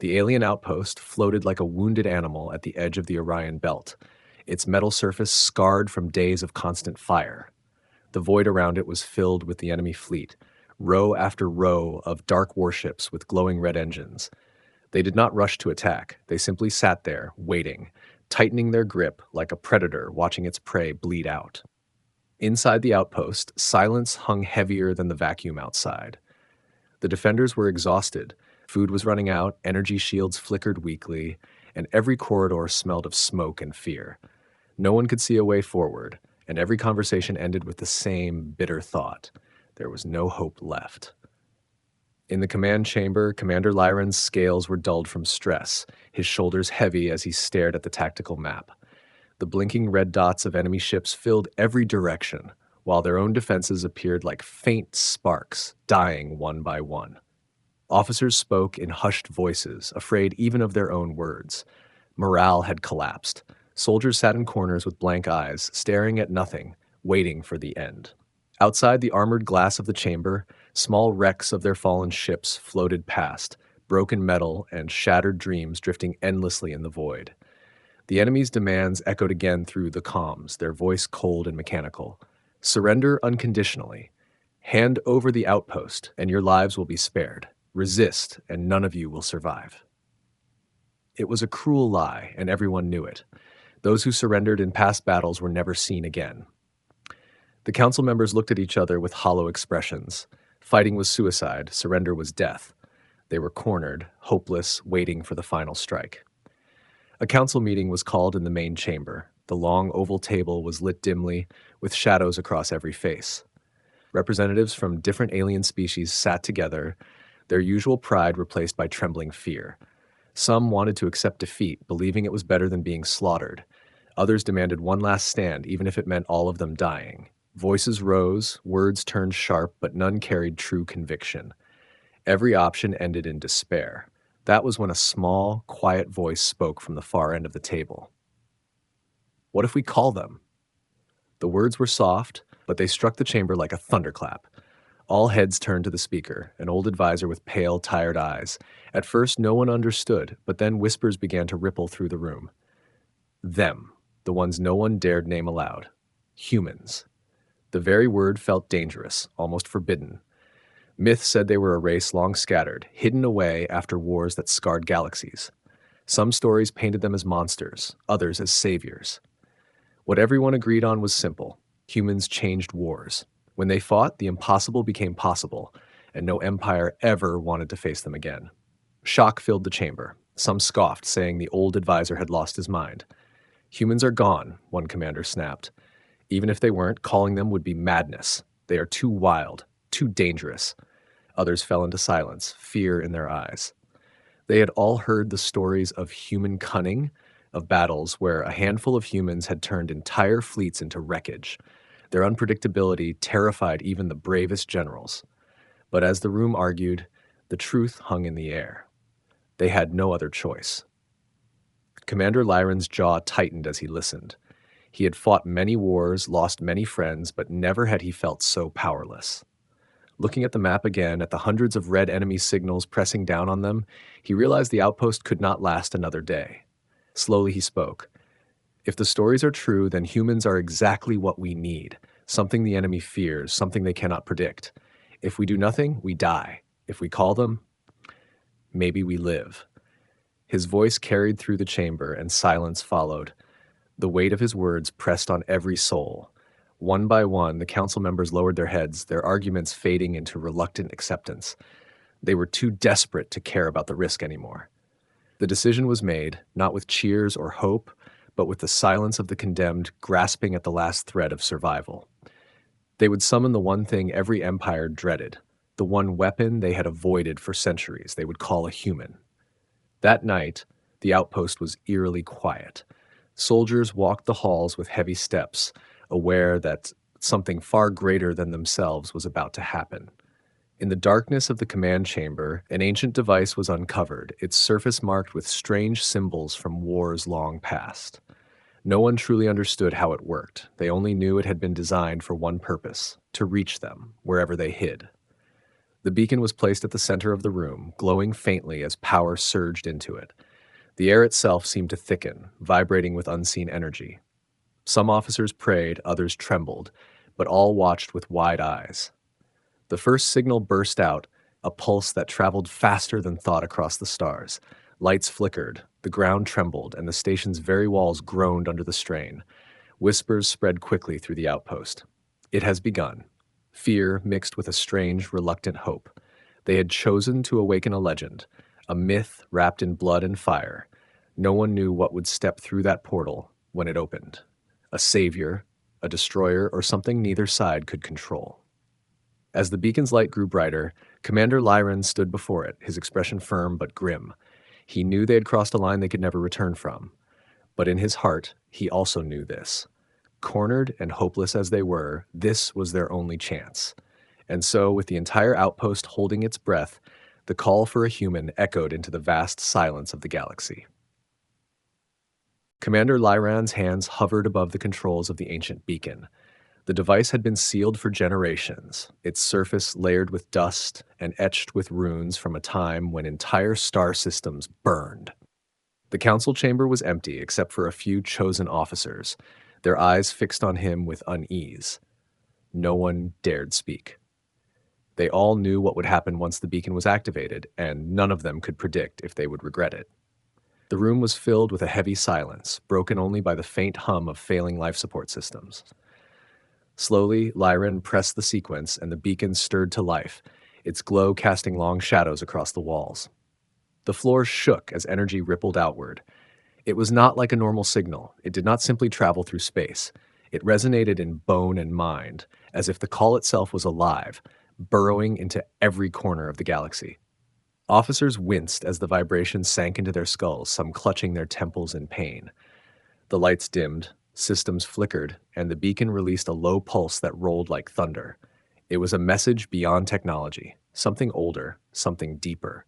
The alien outpost floated like a wounded animal at the edge of the Orion Belt, its metal surface scarred from days of constant fire. The void around it was filled with the enemy fleet, row after row of dark warships with glowing red engines. They did not rush to attack, they simply sat there, waiting, tightening their grip like a predator watching its prey bleed out. Inside the outpost, silence hung heavier than the vacuum outside. The defenders were exhausted. Food was running out, energy shields flickered weakly, and every corridor smelled of smoke and fear. No one could see a way forward, and every conversation ended with the same bitter thought. There was no hope left. In the command chamber, Commander Lyron's scales were dulled from stress, his shoulders heavy as he stared at the tactical map. The blinking red dots of enemy ships filled every direction, while their own defenses appeared like faint sparks, dying one by one. Officers spoke in hushed voices, afraid even of their own words. Morale had collapsed. Soldiers sat in corners with blank eyes, staring at nothing, waiting for the end. Outside the armored glass of the chamber, small wrecks of their fallen ships floated past, broken metal and shattered dreams drifting endlessly in the void. The enemy's demands echoed again through the comms, their voice cold and mechanical. Surrender unconditionally. Hand over the outpost, and your lives will be spared. Resist, and none of you will survive. It was a cruel lie, and everyone knew it. Those who surrendered in past battles were never seen again. The council members looked at each other with hollow expressions. Fighting was suicide, surrender was death. They were cornered, hopeless, waiting for the final strike. A council meeting was called in the main chamber. The long oval table was lit dimly, with shadows across every face. Representatives from different alien species sat together, their usual pride replaced by trembling fear. Some wanted to accept defeat, believing it was better than being slaughtered. Others demanded one last stand, even if it meant all of them dying. Voices rose, words turned sharp, but none carried true conviction. Every option ended in despair. That was when a small, quiet voice spoke from the far end of the table. "What if we call them?" The words were soft, but they struck the chamber like a thunderclap. All heads turned to the speaker, an old advisor with pale, tired eyes. At first, no one understood, but then whispers began to ripple through the room. Them, the ones no one dared name aloud. Humans. The very word felt dangerous, almost forbidden. Myth said they were a race long scattered, hidden away after wars that scarred galaxies. Some stories painted them as monsters, others as saviors. What everyone agreed on was simple. Humans changed wars. When they fought, the impossible became possible, and no empire ever wanted to face them again. Shock filled the chamber. Some scoffed, saying the old advisor had lost his mind. "Humans are gone," one commander snapped. Even if they weren't, calling them would be madness. They are too wild, too dangerous. Others fell into silence, fear in their eyes. They had all heard the stories of human cunning, of battles where a handful of humans had turned entire fleets into wreckage. Their unpredictability terrified even the bravest generals. But as the room argued, the truth hung in the air. They had no other choice. Commander Lyron's jaw tightened as he listened. He had fought many wars, lost many friends, but never had he felt so powerless. Looking at the map again, at the hundreds of red enemy signals pressing down on them, he realized the outpost could not last another day. Slowly he spoke. "If the stories are true, then humans are exactly what we need, something the enemy fears, something they cannot predict. If we do nothing, we die. If we call them, maybe we live." His voice carried through the chamber, and silence followed. The weight of his words pressed on every soul. One by one, the council members lowered their heads, their arguments fading into reluctant acceptance. They were too desperate to care about the risk anymore. The decision was made, not with cheers or hope, but with the silence of the condemned grasping at the last thread of survival. They would summon the one thing every empire dreaded, the one weapon they had avoided for centuries. They would call a human. That night, the outpost was eerily quiet. Soldiers walked the halls with heavy steps, aware that something far greater than themselves was about to happen. In the darkness of the command chamber, an ancient device was uncovered, its surface marked with strange symbols from wars long past. No one truly understood how it worked. They only knew it had been designed for one purpose, to reach them, wherever they hid. The beacon was placed at the center of the room, glowing faintly as power surged into it. The air itself seemed to thicken, vibrating with unseen energy. Some officers prayed, others trembled, but all watched with wide eyes. The first signal burst out, a pulse that traveled faster than thought across the stars. Lights flickered, the ground trembled, and the station's very walls groaned under the strain. Whispers spread quickly through the outpost. It has begun. Fear mixed with a strange, reluctant hope. They had chosen to awaken a legend, a myth wrapped in blood and fire. No one knew what would step through that portal when it opened. A savior, a destroyer, or something neither side could control. As the beacon's light grew brighter, Commander Lyran stood before it, his expression firm but grim. He knew they had crossed a line they could never return from. But in his heart, he also knew this. Cornered and hopeless as they were, this was their only chance. And so, with the entire outpost holding its breath, the call for a human echoed into the vast silence of the galaxy. Commander Lyran's hands hovered above the controls of the ancient beacon. The device had been sealed for generations, its surface layered with dust and etched with runes from a time when entire star systems burned. The council chamber was empty except for a few chosen officers, their eyes fixed on him with unease. No one dared speak. They all knew what would happen once the beacon was activated, and none of them could predict if they would regret it. The room was filled with a heavy silence, broken only by the faint hum of failing life support systems. Slowly, Lyran pressed the sequence, and the beacon stirred to life, its glow casting long shadows across the walls. The floor shook as energy rippled outward. It was not like a normal signal. It did not simply travel through space. It resonated in bone and mind, as if the call itself was alive, burrowing into every corner of the galaxy. Officers winced as the vibration sank into their skulls, some clutching their temples in pain. The lights dimmed, systems flickered, and the beacon released a low pulse that rolled like thunder. It was a message beyond technology, something older, something deeper.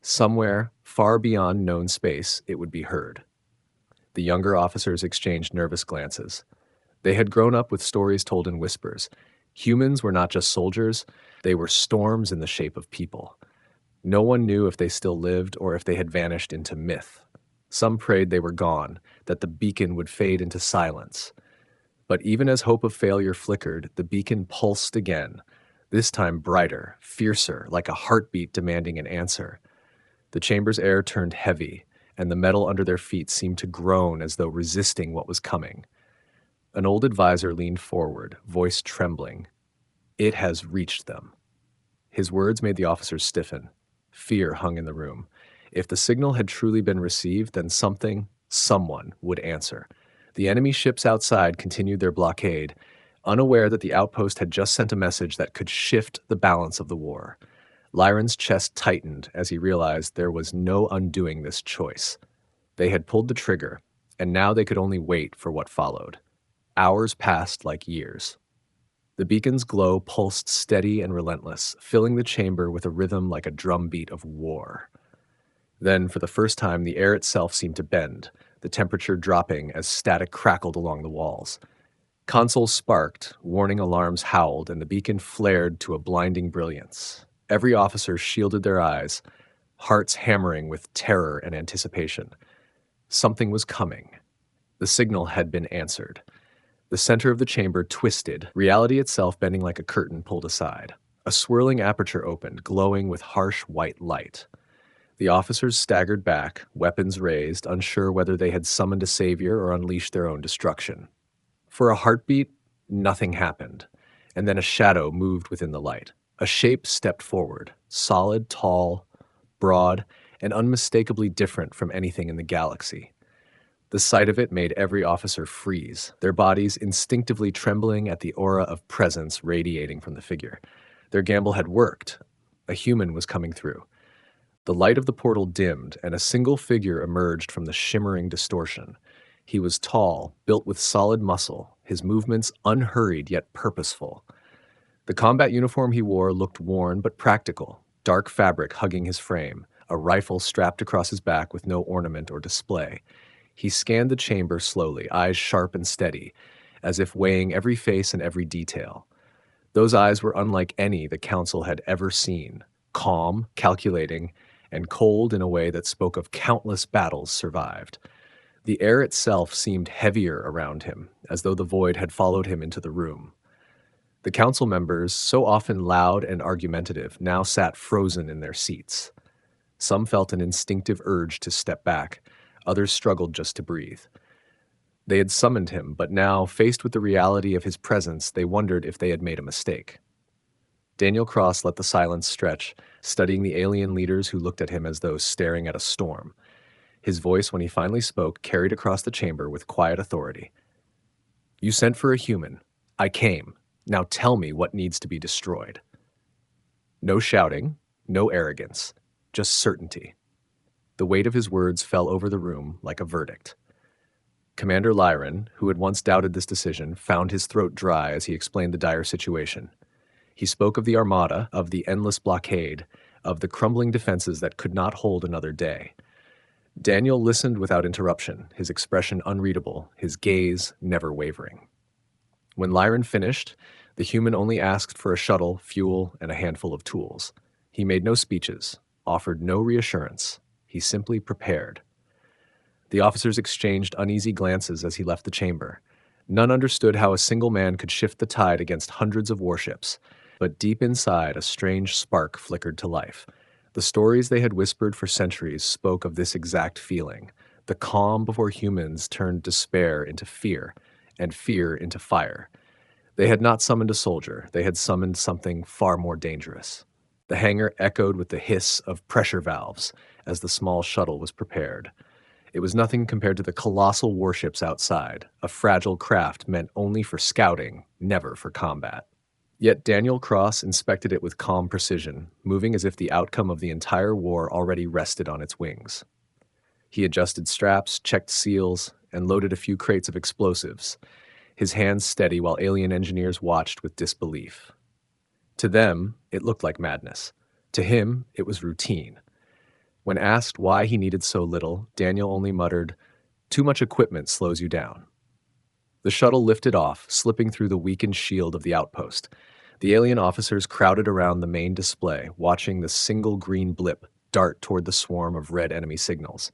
Somewhere, far beyond known space, it would be heard. The younger officers exchanged nervous glances. They had grown up with stories told in whispers. Humans were not just soldiers, they were storms in the shape of people. No one knew if they still lived or if they had vanished into myth. Some prayed they were gone, that the beacon would fade into silence. But even as hope of failure flickered, the beacon pulsed again, this time brighter, fiercer, like a heartbeat demanding an answer. The chamber's air turned heavy, and the metal under their feet seemed to groan as though resisting what was coming. An old advisor leaned forward, voice trembling. "It has reached them." His words made the officers stiffen. Fear hung in the room. If the signal had truly been received, then someone would answer. The enemy ships outside continued their blockade, unaware that the outpost had just sent a message that could shift the balance of the war. Lyran's chest tightened as he realized there was no undoing this choice. They had pulled the trigger, and now they could only wait for what followed. Hours passed like years. The beacon's glow pulsed steady and relentless, filling the chamber with a rhythm like a drumbeat of war. Then, for the first time, the air itself seemed to bend, the temperature dropping as static crackled along the walls. Consoles sparked, warning alarms howled, and the beacon flared to a blinding brilliance. Every officer shielded their eyes, hearts hammering with terror and anticipation. Something was coming. The signal had been answered. The center of the chamber twisted, reality itself bending like a curtain pulled aside. A swirling aperture opened, glowing with harsh white light. The officers staggered back, weapons raised, unsure whether they had summoned a savior or unleashed their own destruction. For a heartbeat, nothing happened, and then a shadow moved within the light. A shape stepped forward, solid, tall, broad, and unmistakably different from anything in the galaxy. The sight of it made every officer freeze, their bodies instinctively trembling at the aura of presence radiating from the figure. Their gamble had worked. A human was coming through. The light of the portal dimmed, and a single figure emerged from the shimmering distortion. He was tall, built with solid muscle, his movements unhurried yet purposeful. The combat uniform he wore looked worn but practical, dark fabric hugging his frame, a rifle strapped across his back with no ornament or display. He scanned the chamber slowly, eyes sharp and steady, as if weighing every face and every detail. Those eyes were unlike any the council had ever seen, calm, calculating, and cold in a way that spoke of countless battles survived. The air itself seemed heavier around him, as though the void had followed him into the room. The council members, so often loud and argumentative, now sat frozen in their seats. Some felt an instinctive urge to step back, others struggled just to breathe. They had summoned him, but now, faced with the reality of his presence, they wondered if they had made a mistake. Daniel Cross let the silence stretch, studying the alien leaders who looked at him as though staring at a storm. His voice, when he finally spoke, carried across the chamber with quiet authority. "You sent for a human. I came. Now tell me what needs to be destroyed." No shouting, no arrogance, just certainty. The weight of his words fell over the room like a verdict. Commander Lyron, who had once doubted this decision, found his throat dry as he explained the dire situation. He spoke of the armada, of the endless blockade, of the crumbling defenses that could not hold another day. Daniel listened without interruption, his expression unreadable, his gaze never wavering. When Lyron finished, the human only asked for a shuttle, fuel, and a handful of tools. He made no speeches, offered no reassurance. He simply prepared. The officers exchanged uneasy glances as he left the chamber. None understood how a single man could shift the tide against hundreds of warships, but deep inside, a strange spark flickered to life. The stories they had whispered for centuries spoke of this exact feeling. The calm before humans turned despair into fear, and fear into fire. They had not summoned a soldier, they had summoned something far more dangerous. The hangar echoed with the hiss of pressure valves as the small shuttle was prepared. It was nothing compared to the colossal warships outside, a fragile craft meant only for scouting, never for combat. Yet Daniel Cross inspected it with calm precision, moving as if the outcome of the entire war already rested on its wings. He adjusted straps, checked seals, and loaded a few crates of explosives, his hands steady while alien engineers watched with disbelief. To them, it looked like madness. To him, it was routine. When asked why he needed so little, Daniel only muttered, "Too much equipment slows you down." The shuttle lifted off, slipping through the weakened shield of the outpost. The alien officers crowded around the main display, watching the single green blip dart toward the swarm of red enemy signals.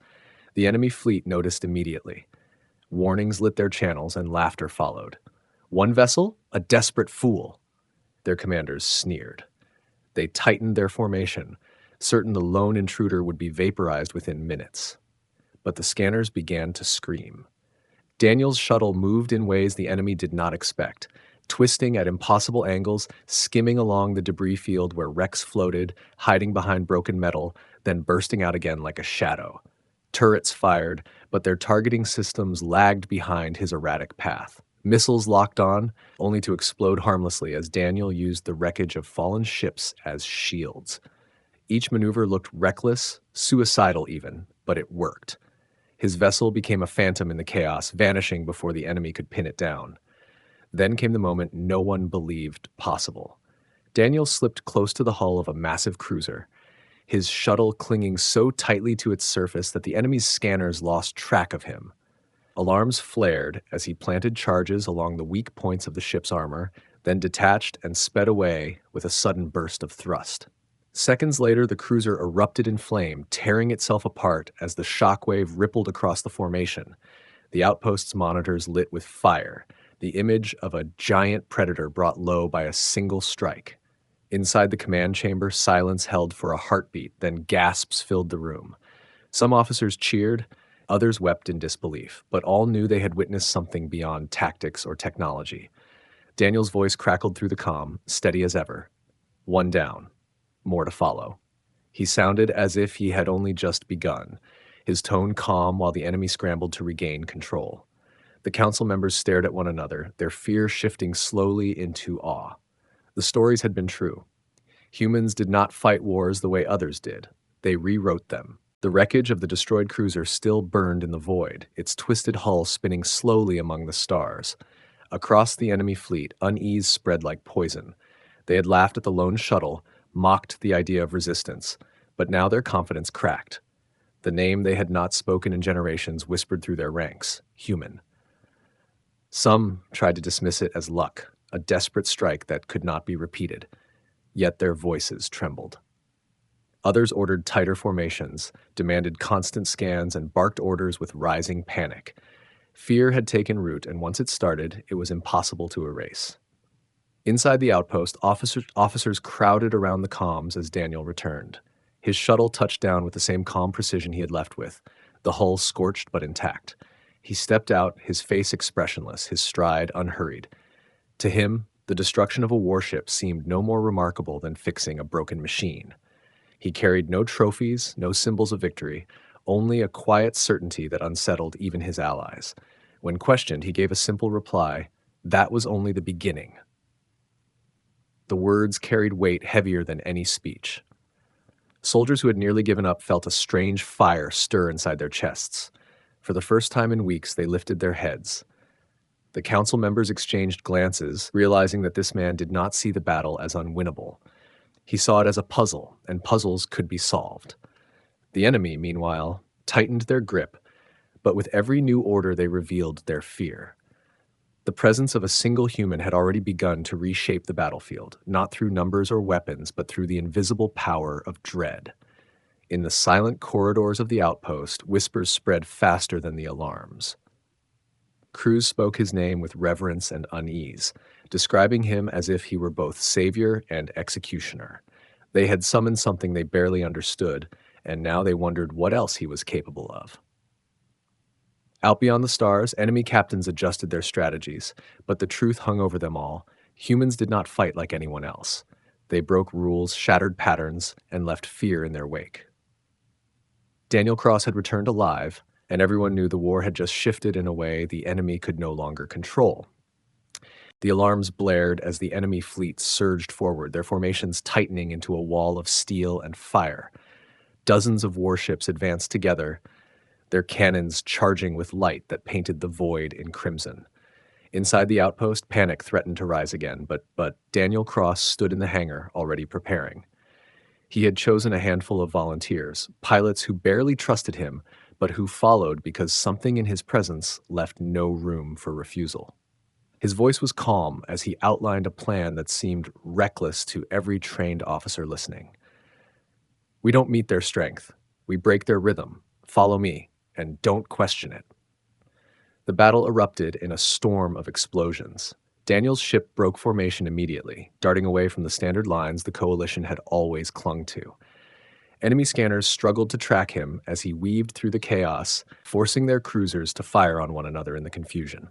The enemy fleet noticed immediately. Warnings lit their channels and laughter followed. "One vessel? A desperate fool." Their commanders sneered. They tightened their formation, certain the lone intruder would be vaporized within minutes. But the scanners began to scream. Daniel's shuttle moved in ways the enemy did not expect, twisting at impossible angles, skimming along the debris field where wrecks floated, hiding behind broken metal, then bursting out again like a shadow. Turrets fired, but their targeting systems lagged behind his erratic path. Missiles locked on, only to explode harmlessly as Daniel used the wreckage of fallen ships as shields. Each maneuver looked reckless, suicidal even, but it worked. His vessel became a phantom in the chaos, vanishing before the enemy could pin it down. Then came the moment no one believed possible. Daniel slipped close to the hull of a massive cruiser, his shuttle clinging so tightly to its surface that the enemy's scanners lost track of him. Alarms flared as he planted charges along the weak points of the ship's armor, then detached and sped away with a sudden burst of thrust. Seconds later, the cruiser erupted in flame, tearing itself apart as the shockwave rippled across the formation. The outpost's monitors lit with fire, the image of a giant predator brought low by a single strike. Inside the command chamber, silence held for a heartbeat, then gasps filled the room. Some officers cheered, others wept in disbelief, but all knew they had witnessed something beyond tactics or technology. Daniel's voice crackled through the comm, steady as ever. One down. More to follow. He sounded as if he had only just begun, his tone calm while the enemy scrambled to regain control. The council members stared at one another, their fear shifting slowly into awe. The stories had been true. Humans did not fight wars the way others did. They rewrote them. The wreckage of the destroyed cruiser still burned in the void, its twisted hull spinning slowly among the stars. Across the enemy fleet, unease spread like poison. They had laughed at the lone shuttle, mocked the idea of resistance, but now their confidence cracked. The name they had not spoken in generations whispered through their ranks, human. Some tried to dismiss it as luck, a desperate strike that could not be repeated, yet their voices trembled. Others ordered tighter formations, demanded constant scans, and barked orders with rising panic. Fear had taken root, and once it started, it was impossible to erase. Inside the outpost, officers crowded around the comms as Daniel returned. His shuttle touched down with the same calm precision he had left with, the hull scorched but intact. He stepped out, his face expressionless, his stride unhurried. To him, the destruction of a warship seemed no more remarkable than fixing a broken machine. He carried no trophies, no symbols of victory, only a quiet certainty that unsettled even his allies. When questioned, he gave a simple reply: "That was only the beginning." The words carried weight heavier than any speech. Soldiers who had nearly given up felt a strange fire stir inside their chests. For the first time in weeks, they lifted their heads. The council members exchanged glances, realizing that this man did not see the battle as unwinnable. He saw it as a puzzle, and puzzles could be solved. The enemy, meanwhile, tightened their grip, but with every new order they revealed their fear. The presence of a single human had already begun to reshape the battlefield, not through numbers or weapons, but through the invisible power of dread. In the silent corridors of the outpost, whispers spread faster than the alarms. Crews spoke his name with reverence and unease, describing him as if he were both savior and executioner. They had summoned something they barely understood, and now they wondered what else he was capable of. Out beyond the stars, enemy captains adjusted their strategies, but the truth hung over them all. Humans did not fight like anyone else. They broke rules, shattered patterns, and left fear in their wake. Daniel Cross had returned alive, and everyone knew the war had just shifted in a way the enemy could no longer control. The alarms blared as the enemy fleet surged forward, their formations tightening into a wall of steel and fire. Dozens of warships advanced together, their cannons charging with light that painted the void in crimson. Inside the outpost, panic threatened to rise again, but Daniel Cross stood in the hangar, already preparing. He had chosen a handful of volunteers, pilots who barely trusted him, but who followed because something in his presence left no room for refusal. His voice was calm as he outlined a plan that seemed reckless to every trained officer listening. "We don't meet their strength. We break their rhythm. Follow me, and don't question it." The battle erupted in a storm of explosions. Daniel's ship broke formation immediately, darting away from the standard lines the coalition had always clung to. Enemy scanners struggled to track him as he weaved through the chaos, forcing their cruisers to fire on one another in the confusion.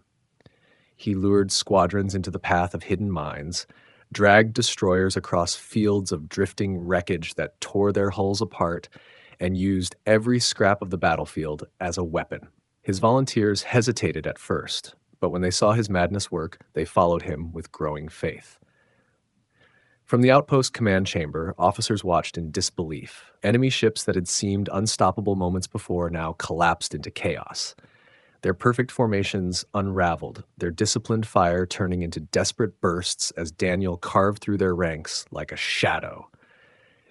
He lured squadrons into the path of hidden mines, dragged destroyers across fields of drifting wreckage that tore their hulls apart, and used every scrap of the battlefield as a weapon. His volunteers hesitated at first, but when they saw his madness work, they followed him with growing faith. From the outpost command chamber, officers watched in disbelief. Enemy ships that had seemed unstoppable moments before now collapsed into chaos. Their perfect formations unraveled, their disciplined fire turning into desperate bursts as Daniel carved through their ranks like a shadow.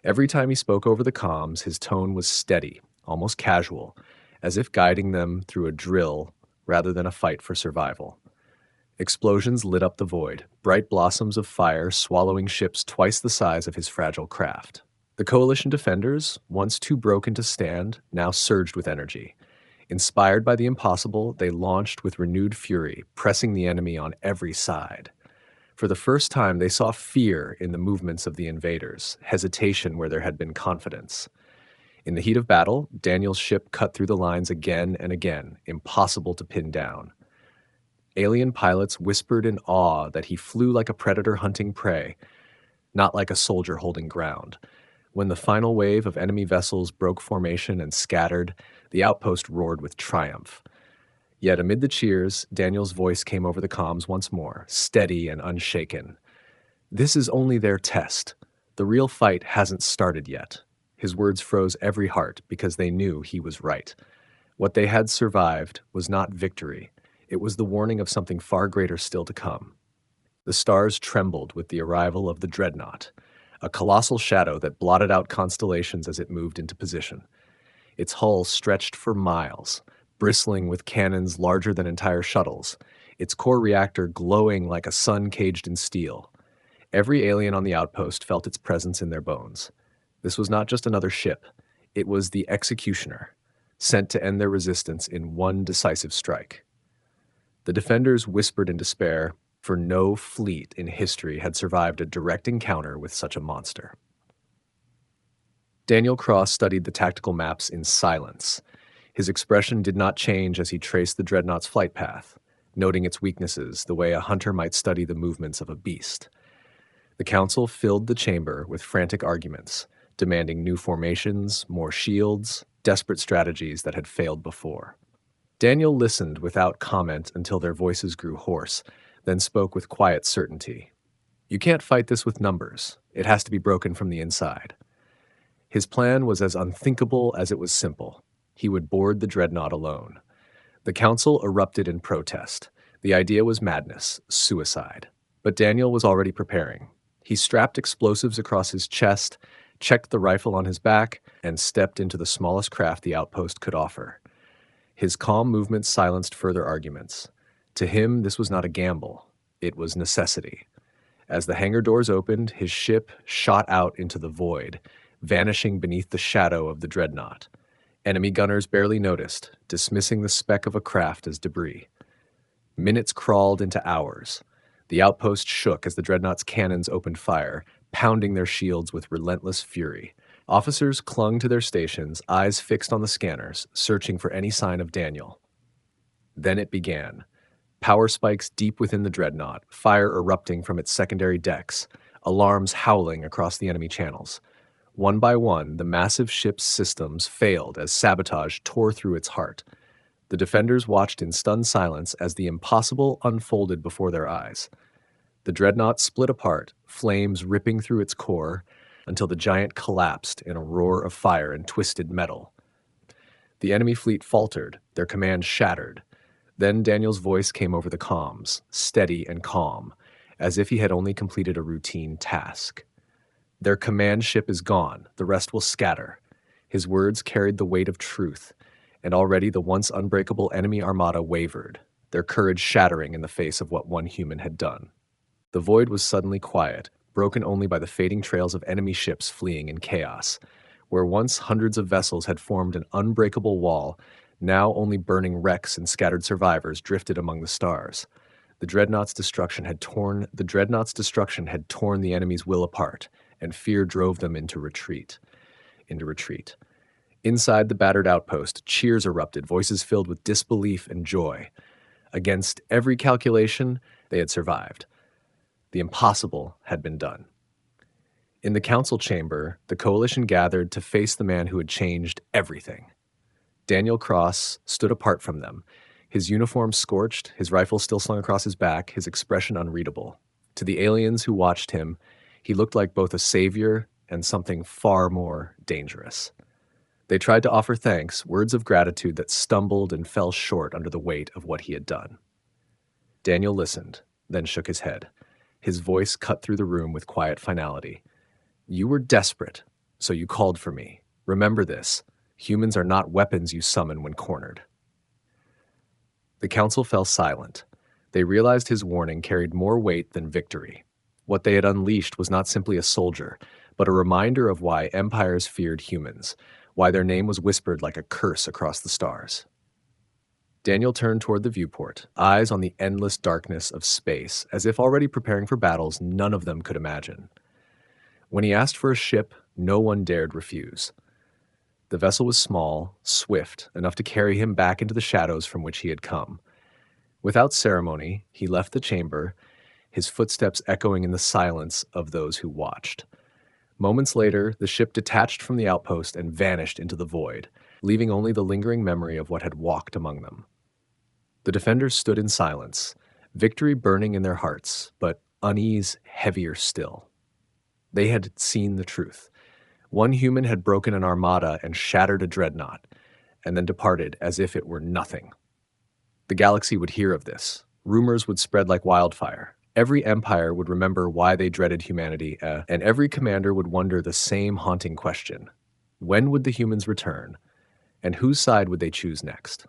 Every time he spoke over the comms, his tone was steady, almost casual, as if guiding them through a drill rather than a fight for survival. Explosions lit up the void, bright blossoms of fire swallowing ships twice the size of his fragile craft. The coalition defenders, once too broken to stand, now surged with energy. Inspired by the impossible, they launched with renewed fury, pressing the enemy on every side. For the first time, they saw fear in the movements of the invaders, hesitation where there had been confidence. In the heat of battle, Daniel's ship cut through the lines again and again, impossible to pin down. Alien pilots whispered in awe that he flew like a predator hunting prey, not like a soldier holding ground. When the final wave of enemy vessels broke formation and scattered, the outpost roared with triumph. Yet amid the cheers, Daniel's voice came over the comms once more, steady and unshaken. "This is only their test. The real fight hasn't started yet." His words froze every heart because they knew he was right. What they had survived was not victory. It was the warning of something far greater still to come. The stars trembled with the arrival of the dreadnought, a colossal shadow that blotted out constellations as it moved into position. Its hull stretched for miles, bristling with cannons larger than entire shuttles, its core reactor glowing like a sun caged in steel. Every alien on the outpost felt its presence in their bones. This was not just another ship, it was the Executioner, sent to end their resistance in one decisive strike. The defenders whispered in despair, for no fleet in history had survived a direct encounter with such a monster. Daniel Cross studied the tactical maps in silence. His expression did not change as he traced the dreadnought's flight path, noting its weaknesses the way a hunter might study the movements of a beast. The council filled the chamber with frantic arguments, demanding new formations, more shields, desperate strategies that had failed before. Daniel listened without comment until their voices grew hoarse, then spoke with quiet certainty. "You can't fight this with numbers. It has to be broken from the inside." His plan was as unthinkable as it was simple. He would board the dreadnought alone. The council erupted in protest. The idea was madness, suicide. But Daniel was already preparing. He strapped explosives across his chest, checked the rifle on his back, and stepped into the smallest craft the outpost could offer. His calm movements silenced further arguments. To him, this was not a gamble. It was necessity. As the hangar doors opened, his ship shot out into the void, vanishing beneath the shadow of the dreadnought. Enemy gunners barely noticed, dismissing the speck of a craft as debris. Minutes crawled into hours. The outpost shook as the dreadnought's cannons opened fire, pounding their shields with relentless fury. Officers clung to their stations, eyes fixed on the scanners, searching for any sign of Daniel. Then it began. Power spikes deep within the dreadnought, fire erupting from its secondary decks, alarms howling across the enemy channels. One by one, the massive ship's systems failed as sabotage tore through its heart. The defenders watched in stunned silence as the impossible unfolded before their eyes. The dreadnought split apart, flames ripping through its core, until the giant collapsed in a roar of fire and twisted metal. The enemy fleet faltered, their command shattered. Then Daniel's voice came over the comms, steady and calm, as if he had only completed a routine task. "Their command ship is gone, the rest will scatter." His words carried the weight of truth, and already the once unbreakable enemy armada wavered, their courage shattering in the face of what one human had done. The void was suddenly quiet, broken only by the fading trails of enemy ships fleeing in chaos. Where once hundreds of vessels had formed an unbreakable wall, now only burning wrecks and scattered survivors drifted among the stars. The dreadnought's destruction had torn the enemy's will apart, and fear drove them into retreat. Inside the battered outpost, cheers erupted, voices filled with disbelief and joy. Against every calculation, they had survived. The impossible had been done. In the council chamber, the coalition gathered to face the man who had changed everything. Daniel Cross stood apart from them, his uniform scorched, his rifle still slung across his back, his expression unreadable. To the aliens who watched him, he looked like both a savior and something far more dangerous. They tried to offer thanks, words of gratitude that stumbled and fell short under the weight of what he had done. Daniel listened, then shook his head. His voice cut through the room with quiet finality. "You were desperate, so you called for me. Remember this. Humans are not weapons you summon when cornered." The council fell silent. They realized his warning carried more weight than victory. What they had unleashed was not simply a soldier, but a reminder of why empires feared humans, why their name was whispered like a curse across the stars. Daniel turned toward the viewport, eyes on the endless darkness of space, as if already preparing for battles none of them could imagine. When he asked for a ship, no one dared refuse. The vessel was small, swift, enough to carry him back into the shadows from which he had come. Without ceremony, he left the chamber, his footsteps echoing in the silence of those who watched. Moments later, the ship detached from the outpost and vanished into the void, leaving only the lingering memory of what had walked among them. The defenders stood in silence, victory burning in their hearts, but unease heavier still. They had seen the truth. One human had broken an armada and shattered a dreadnought, and then departed as if it were nothing. The galaxy would hear of this. Rumors would spread like wildfire. Every empire would remember why they dreaded humanity, and every commander would wonder the same haunting question. When would the humans return, and whose side would they choose next?